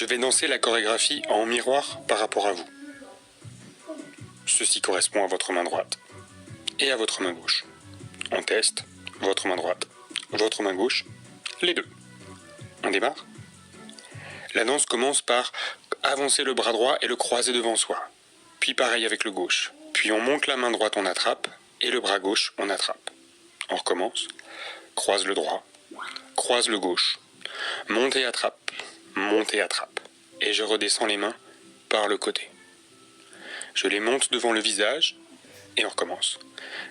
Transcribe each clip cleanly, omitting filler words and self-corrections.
vais danser la chorégraphie en miroir par rapport à vous. Ceci correspond à votre main droite et à votre main gauche. On teste votre main droite, votre main gauche, les deux. On démarre. La danse commence par avancer le bras droit et le croiser devant soi. Puis pareil avec le gauche. Puis on monte la main droite, on attrape, et le bras gauche, on attrape. On recommence. Croise le droit, croise le gauche. Monte et attrape, monte et attrape. Et je redescends les mains par le côté. Je les monte devant le visage, et on recommence.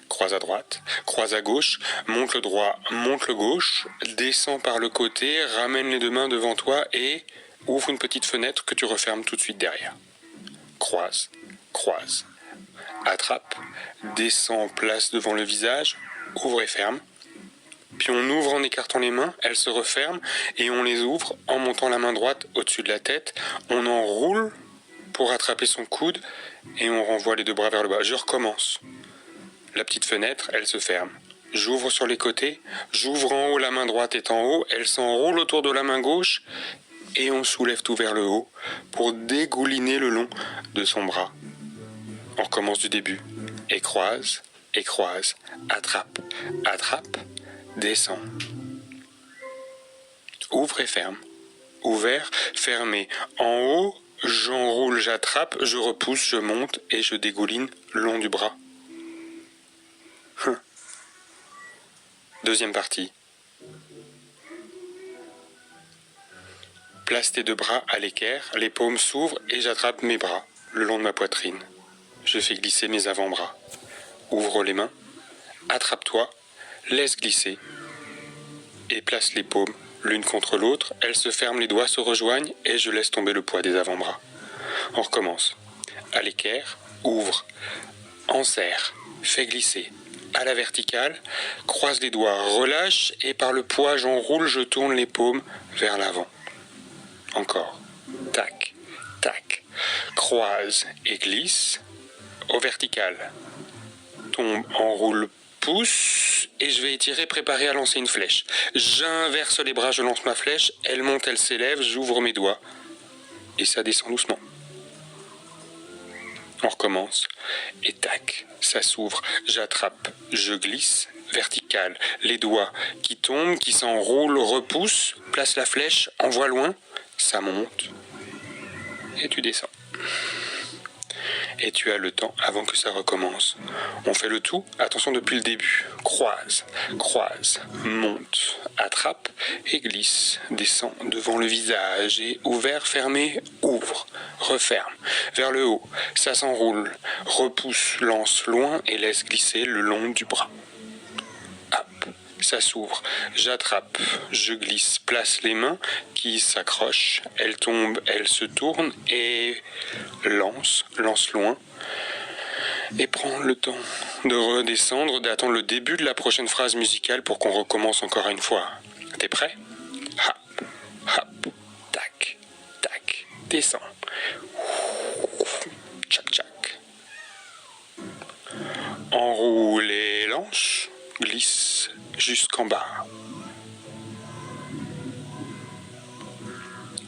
Croise à droite, croise à gauche, monte le droit, monte le gauche, descends par le côté, ramène les deux mains devant toi et ouvre une petite fenêtre que tu refermes tout de suite derrière. Croise, croise, attrape, descends, place devant le visage, ouvre et ferme. Puis on ouvre en écartant les mains, elles se referment et on les ouvre en montant la main droite au-dessus de la tête. On enroule pour attraper son coude et on renvoie les deux bras vers le bas. Je recommence. La petite fenêtre, elle se ferme. J'ouvre sur les côtés, j'ouvre en haut, la main droite est en haut, elle s'enroule autour de la main gauche et on soulève tout vers le haut pour dégouliner le long de son bras. On recommence du début. Et croise, attrape, attrape, descend. Ouvre et ferme. Ouvert, fermé. En haut, j'enroule, j'attrape, je repousse, je monte et je dégouline le long du bras. Deuxième partie. Place tes deux bras à l'équerre, les paumes s'ouvrent et j'attrape mes bras le long de ma poitrine. Je fais glisser mes avant-bras. Ouvre les mains, attrape-toi, laisse glisser et place les paumes l'une contre l'autre. Elles se ferment, les doigts se rejoignent et je laisse tomber le poids des avant-bras. On recommence. À l'équerre, ouvre, enserre, fais glisser. À la verticale, croise les doigts, relâche et par le poids j'enroule, je tourne les paumes vers l'avant. Encore. Tac, tac. Croise et glisse. Au vertical. Tombe, enroule, pousse et je vais étirer, préparer à lancer une flèche. J'inverse les bras, je lance ma flèche, elle monte, elle s'élève, j'ouvre mes doigts et ça descend doucement. On recommence et tac, ça s'ouvre, j'attrape, je glisse, vertical, les doigts qui tombent, qui s'enroulent, repoussent, place la flèche, envoie loin, ça monte et tu descends. Et tu as le temps avant que ça recommence. On fait le tout, attention depuis le début. Croise, croise, monte, attrape et glisse. Descend devant le visage et ouvert, fermé, ouvre, referme. Vers le haut, ça s'enroule, repousse, lance loin et laisse glisser le long du bras. Hop, ça s'ouvre, j'attrape, je glisse, place les mains qui s'accrochent, elles tombent, elles se tournent et lance loin et prends le temps de redescendre, d'attendre le début de la prochaine phrase musicale pour qu'on recommence encore une fois. T'es prêt? Hop, hop, tac, tac, descends. Tchac, tchac. Enroule et lance, glisse jusqu'en bas.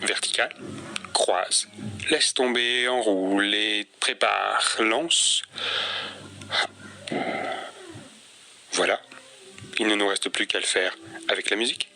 Vertical, croise, laisse tomber, enroule et prépare, lance. Voilà, il ne nous reste plus qu'à le faire avec la musique.